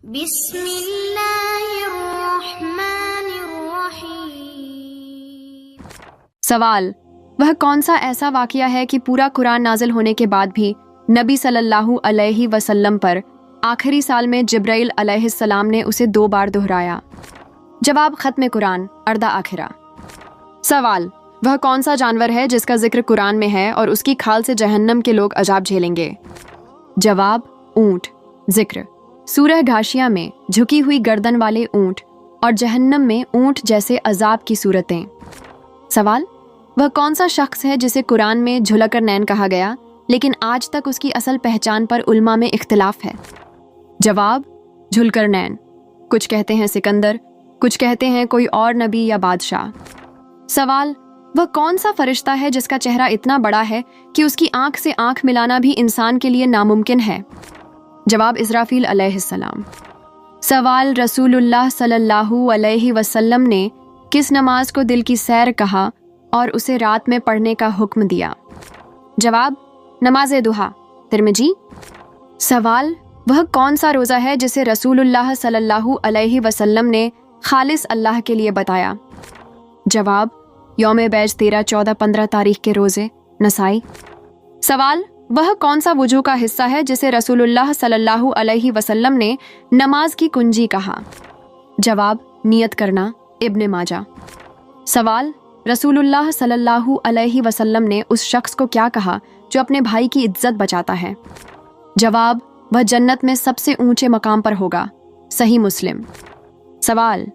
بسم اللہ الرحمن الرحیم۔ سوال: وہ کون سا ایسا واقعہ ہے کہ پورا قرآن نازل ہونے کے بعد بھی نبی صلی اللہ علیہ وسلم پر آخری سال میں جبرائیل علیہ السلام نے اسے 2 بار دہرایا؟ جواب: ختم قرآن اردہ آخرہ۔ سوال: وہ کون سا جانور ہے جس کا ذکر قرآن میں ہے اور اس کی کھال سے جہنم کے لوگ عذاب جھیلیں گے؟ جواب: اونٹ۔ ذکر: سورہ غاشیہ میں جھکی ہوئی گردن والے اونٹ اور جہنم میں اونٹ جیسے عذاب کی صورتیں۔ سوال: وہ کون سا شخص ہے جسے قرآن میں ذوالقرنین کہا گیا لیکن آج تک اس کی اصل پہچان پر علماء میں اختلاف ہے؟ جواب: ذوالقرنین۔ کچھ کہتے ہیں سکندر، کچھ کہتے ہیں کوئی اور نبی یا بادشاہ۔ سوال: وہ کون سا فرشتہ ہے جس کا چہرہ اتنا بڑا ہے کہ اس کی آنکھ سے آنکھ ملانا بھی انسان کے لیے ناممکن ہے؟ جواب: اسرافیل علیہ السلام۔ سوال: رسول اللہ صلی اللہ علیہ وسلم نے کس نماز کو دل کی سیر کہا اور اسے رات میں پڑھنے کا حکم دیا؟ جواب: نماز ضحیٰ، ترمذی۔ سوال: وہ کون سا روزہ ہے جسے رسول اللہ صلی اللہ علیہ وسلم نے خالص اللہ کے لیے بتایا؟ جواب: یوم بیج 13، 14، 15 تاریخ کے روزے، نسائی۔ سوال: وہ کون سا وضو کا حصہ ہے جسے رسول اللہ صلی اللہ علیہ وسلم نے نماز کی کنجی کہا؟ جواب: نیت کرنا، ابن ماجہ۔ سوال: رسول اللہ صلی اللہ علیہ وسلم نے اس شخص کو کیا کہا جو اپنے بھائی کی عزت بچاتا ہے؟ جواب: وہ جنت میں سب سے اونچے مقام پر ہوگا، صحیح مسلم۔ سوال: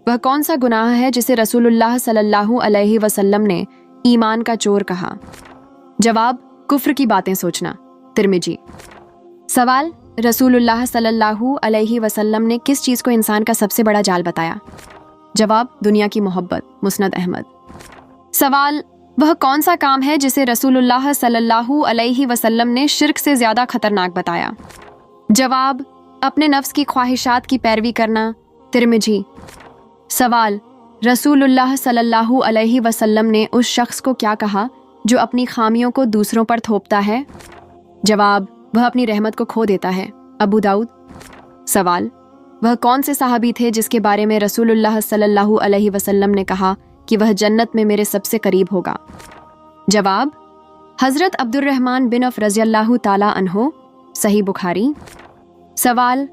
وہ کون سا گناہ ہے جسے رسول اللہ صلی اللہ علیہ وسلم نے ایمان کا چور کہا؟ جواب: کفر کی باتیں سوچنا، ترمذی۔ سوال: رسول اللہ صلی اللہ علیہ وسلم نے کس چیز کو انسان کا سب سے بڑا جال بتایا؟ جواب: دنیا کی محبت، مسند احمد۔ سوال: وہ کون سا کام ہے جسے رسول اللہ صلی اللہ علیہ وسلم نے شرک سے زیادہ خطرناک بتایا؟ جواب: اپنے نفس کی خواہشات کی پیروی کرنا، ترمذی۔ سوال: رسول اللہ صلی اللہ علیہ وسلم نے اس شخص کو کیا کہا جو اپنی خامیوں کو دوسروں پر تھوپتا ہے؟ جواب: وہ اپنی رحمت کو کھو دیتا ہے، ابو داؤد۔ سوال: وہ کون سے صحابی تھے جس کے بارے میں رسول اللہ صلی اللہ علیہ وسلم نے کہا کہ وہ جنت میں میرے سب سے قریب ہوگا؟ جواب: حضرت عبد الرحمن بن عوف رضی اللہ تعالی عنہ، صحیح بخاری۔ سوال: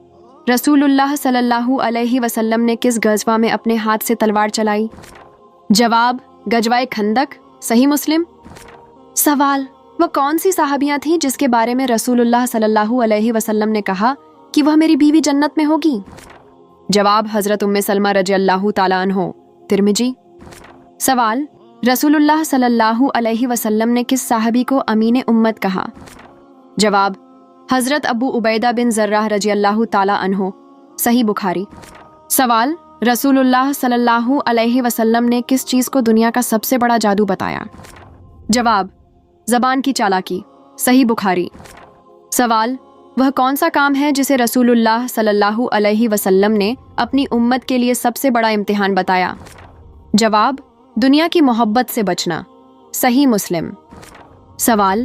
رسول اللہ صلی اللہ علیہ وسلم نے کس غزوہ میں اپنے ہاتھ سے تلوار چلائی؟ جواب: غزوہ خندق، صحیح مسلم۔ سوال: وہ کون سی صحابیاں تھیں جس کے بارے میں رسول اللہ صلی اللہ علیہ وسلم نے کہا کہ وہ میری بیوی جنت میں ہوگی؟ جواب: حضرت ام سلمہ رضی اللہ تعالی عنہ، ترمذی۔ سوال: رسول اللہ صلی اللہ علیہ وسلم نے کس صحابی کو امین امت کہا؟ جواب: حضرت ابو عبیدہ بن جراح رضی اللہ تعالی عنہ، صحیح بخاری۔ سوال: رسول اللہ صلی اللہ علیہ وسلم نے کس چیز کو دنیا کا سب سے بڑا جادو بتایا؟ جواب: زبان کی چالاکی، صحیح بخاری۔ سوال: وہ کون سا کام ہے جسے رسول اللہ صلی اللہ علیہ وسلم نے اپنی امت کے لیے سب سے بڑا امتحان بتایا؟ جواب: دنیا کی محبت سے بچنا، صحیح مسلم۔ سوال: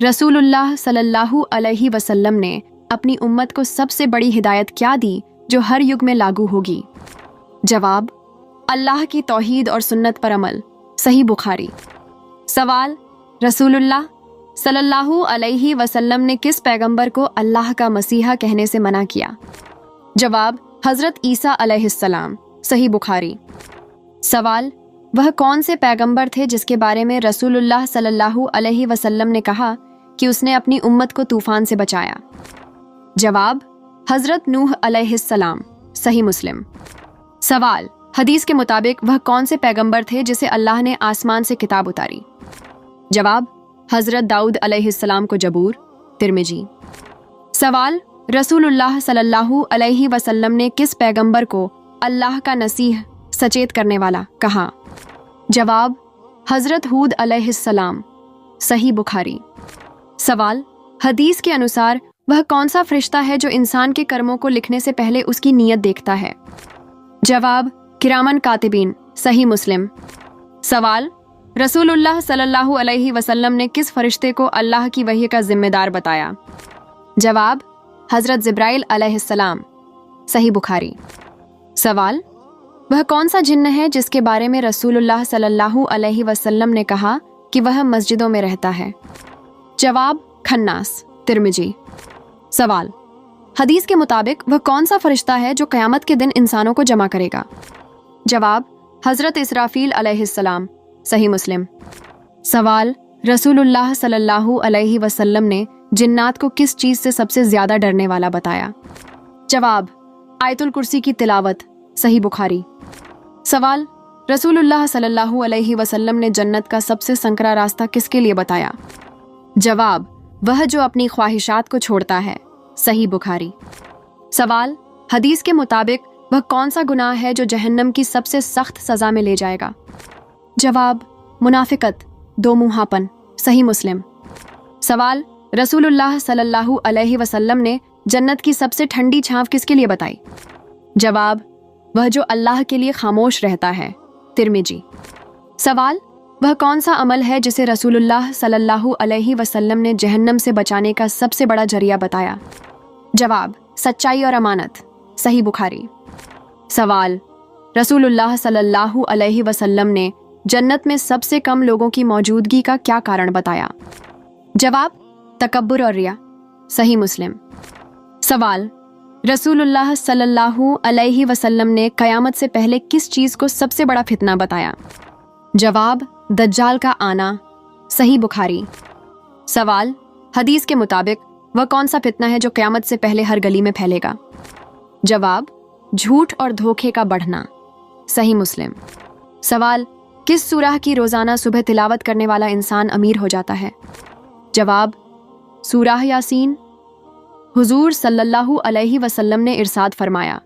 رسول اللہ صلی اللہ علیہ وسلم نے اپنی امت کو سب سے بڑی ہدایت کیا دی جو ہر یگ میں لاگو ہوگی؟ جواب: اللہ کی توحید اور سنت پر عمل، صحیح بخاری۔ سوال: رسول اللہ صلی اللہ علیہ وسلم نے کس پیغمبر کو اللہ کا مسیحا کہنے سے منع کیا؟ جواب: حضرت عیسیٰ علیہ السلام، صحیح بخاری۔ سوال: وہ کون سے پیغمبر تھے جس کے بارے میں رسول اللہ صلی اللہ علیہ وسلم نے کہا کہ اس نے اپنی امت کو طوفان سے بچایا؟ جواب: حضرت نوح علیہ السلام، صحیح مسلم۔ سوال: حدیث کے مطابق وہ کون سے پیغمبر تھے جسے اللہ نے آسمان سے کتاب اتاری؟ جواب: حضرت داؤد علیہ السلام کو زبور، ترمذی۔ سوال: رسول اللہ صلی اللہ علیہ وسلم نے کس پیغمبر کو اللہ کا نصیح، سچیت کرنے والا کہا؟ جواب: حضرت ہود علیہ السلام، صحیح بخاری۔ سوال: حدیث کے انوسار وہ کون سا فرشتہ ہے جو انسان کے کرموں کو لکھنے سے پہلے اس کی نیت دیکھتا ہے؟ جواب: کرامن کاتبین، صحیح مسلم۔ سوال: رسول اللہ صلی اللہ علیہ وسلم نے کس فرشتے کو اللہ کی وحی کا ذمہ دار بتایا؟ جواب: حضرت جبرائیل علیہ السلام، सही बुखारी। सवाल, वह कौन सा जिन्न है जिसके बारे में रसूलुल्लाह सल्लल्लाहु अलैहि वसल्लम ने कहा कि वह मस्जिदों में रहता है? जवाब, खन्नास, तिरमिजी। सवाल, हदीस के मुताबिक वह कौन सा फरिश्ता है जो क़यामत के दिन इंसानों को जमा करेगा? जवाब, हज़रत इसराफील अलैहिस्सलाम, सही मुस्लिम। सवाल, रसूलुल्लाह सल्लल्लाहु अलैहि वसल्लम ने जिन्नात को किस चीज़ से सबसे ज़्यादा डरने वाला बताया? जवाब, आयतुल कुर्सी की तिलावत, सही बुखारी। सवाल, रसूलुल्लाह सल्लल्लाहु अलैहि वसल्लम ने जन्नत का सबसे संकरा रास्ता किसके लिए बताया? जवाब, वह जो अपनी ख्वाहिशात को छोड़ता है, सही बुखारी। सवाल, हदीस के मुताबिक वह कौन सा गुनाह है जो जहन्नम की सबसे सख्त सज़ा में ले जाएगा? जवाब, मुनाफिकत, दो मुंहापन, सही मुस्लिम। सवाल, रसूलुल्लाह सल्लल्लाहु अलैहि वसल्लम ने जन्नत की सबसे ठंडी छांव किसके लिए बताई? जवाब, वह जो अल्लाह के लिए खामोश रहता है, तिरमिजी। सवाल, वह कौन सा अमल है जिसे रसूलुल्लाह सल्लल्लाहु अलैहि वसल्लम ने जहन्नम से बचाने का सबसे बड़ा जरिया बताया? जवाब, सच्चाई और अमानत, सही बुखारी। सवाल, रसूलुल्लाह सल्लल्लाहु अलैहि वसल्लम ने जन्नत में सबसे कम लोगों की मौजूदगी का क्या कारण बताया? जवाब, तकब्बुर और रिया, सही मुस्लिम। सवाल, रसूलुल्लाह सल्लल्लाहु अलैहि वसल्लम ने क़यामत से पहले किस चीज़ को सबसे बड़ा फितना बताया? जवाब, दज्जाल का आना, सही बुखारी। सवाल, हदीस के मुताबिक वह कौन सा फितना है जो क़यामत से पहले हर गली में फैलेगा? जवाब, झूठ और धोखे का बढ़ना, सही मुस्लिम। सवाल, किस सूरह की रोज़ाना सुबह तिलावत करने वाला इंसान अमीर हो जाता है? जवाब, सूरह यासीन। हुजूर सल्लल्लाहु अलैहि वसल्लम ने इरशाद फरमाया,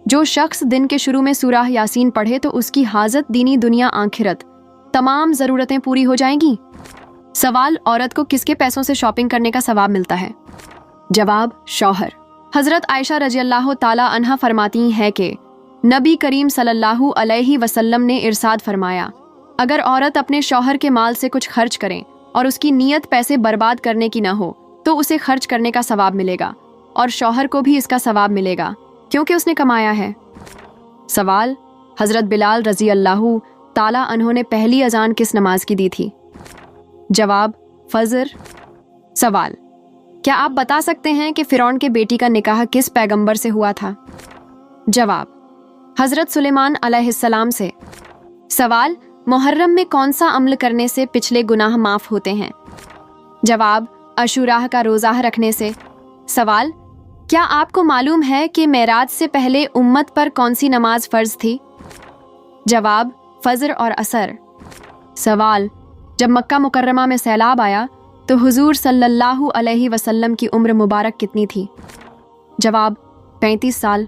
जो शख्स दिन के शुरू में सूरह यासीन पढ़े तो उसकी हाजत दीनी दुनिया आखिरत तमाम ज़रूरतें पूरी हो जाएंगी। सवाल, औरत को किसके पैसों से शॉपिंग करने का सवाब मिलता है? जवाब, शौहर। हज़रत आयशा रज़ियल्लाहु ताला अन्हा फरमाती हैं कि नबी करीम सल्लल्लाहु अलैहि वसल्लम ने इरशाद फरमाया, अगर औरत अपने शौहर के माल से कुछ खर्च करें और उसकी नीयत पैसे बर्बाद करने की न हो तो उसे खर्च करने का सवाब मिलेगा और शौहर को भी इसका सवाब मिलेगा क्योंकि उसने कमाया है। सवाल, हज़रत बिलाल रज़ी अल्लाहु ताला अन्हो ने पहली अजान किस नमाज की दी थी? जवाब, फ़ज्र। सवाल, क्या आप बता सकते हैं कि फ़िरौन के बेटी का निकाह किस पैगंबर से हुआ था? जवाब, हज़रत सुलेमान अलैहिस्सलाम से। सवाल, मुहर्रम में कौन सा अमल करने से पिछले गुनाह माफ़ होते हैं? जवाब, अशूराह का रोज़ा रखने से। सवाल, क्या आपको मालूम है कि मेराज से पहले उम्मत पर कौन सी नमाज फ़र्ज थी? जवाब, फ़ज्र और असर। सवाल, जब मक्का मुकर्रमा में सैलाब आया तो हुजूर सल्लल्लाहु अलैहि वसल्लम की उम्र मुबारक कितनी थी? जवाब, 35 साल।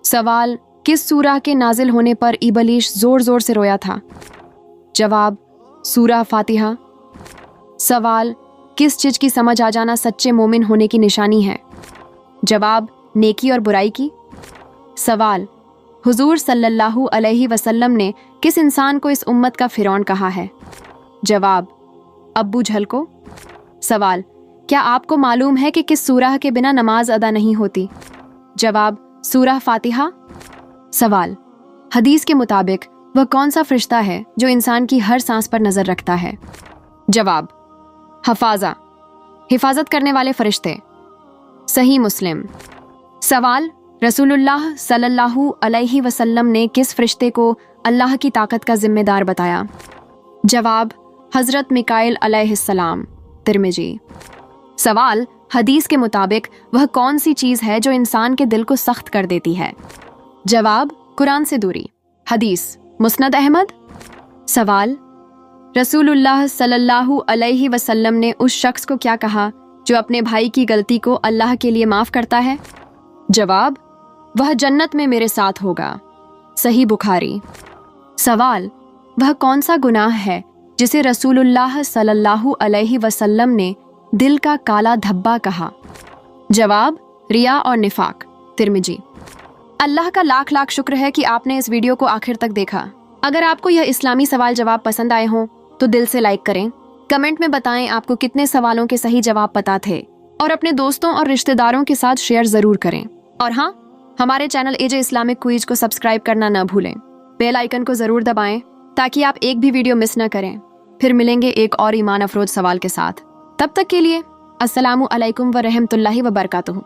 सवाल, किस सूरह के नाजिल होने पर इबलीस ज़ोर ज़ोर से रोया था? जवाब, सूरह फातिहा। सवाल, किस चीज़ की समझ आ जाना सच्चे मोमिन होने की निशानी है? जवाब, नेकी और बुराई की। सवाल, हुजूर सल्लल्लाहु अलैहि वसल्लम ने किस इंसान को इस उम्मत का फ़िरौन कहा है? जवाब, अब्बू जहल को। सवाल, क्या आपको मालूम है कि किस सूरह के बिना नमाज अदा नहीं होती? जवाब, सूरह फातिहा। सवाल, हदीस के मुताबिक वह कौन सा फरिश्ता है जो इंसान की हर सांस पर नज़र रखता है? जवाब, हफाजा, हिफाजत करने वाले फरिश्ते, सही मुस्लिम। सवाल, रसूलुल्लाह सल्लल्लाहु अलैहि वसल्लम ने किस फरिश्ते को अल्लाह की ताकत का जिम्मेदार बताया? जवाब, हज़रत मिकाइल अलैहिस्सलाम, तिरमिजी। सवाल, हदीस के मुताबिक वह कौन सी चीज़ है जो इंसान के दिल को सख्त कर देती है? जवाब, कुरान से दूरी। हदीस, मुस्नद अहमद। सवाल, रसूलुल्लाह सल्लल्लाहु अलैहि वसल्लम ने उस शख्स को क्या कहा जो अपने भाई की गलती को अल्लाह के लिए माफ़ करता है? जवाब, वह जन्नत में मेरे साथ होगा, सही बुखारी। सवाल, वह कौन सा गुनाह है जिसे रसूलुल्लाह सल्लल्लाहु अलैहि वसल्लम ने दिल का काला धब्बा कहा? जवाब, रिया और निफाक, तिरमिजी। अल्लाह का लाख लाख शुक्र है कि आपने इस वीडियो को आखिर तक देखा। अगर आपको यह इस्लामी सवाल जवाब पसंद आए हों तो दिल से लाइक करें। कमेंट में बताएं आपको कितने सवालों के सही जवाब पता थे और अपने दोस्तों और रिश्तेदारों के साथ शेयर ज़रूर करें। और हाँ, हमारे चैनल एजे इस्लामिक क्विज को सब्सक्राइब करना न भूलें। बेल आइकन को ज़रूर दबाएं ताकि आप एक भी वीडियो मिस न करें। फिर मिलेंगे एक और ईमान अफरोज सवाल के साथ। तब तक के लिए अस्सलामु अलैकुम व रहमतुल्लाहि व बरकातुहू।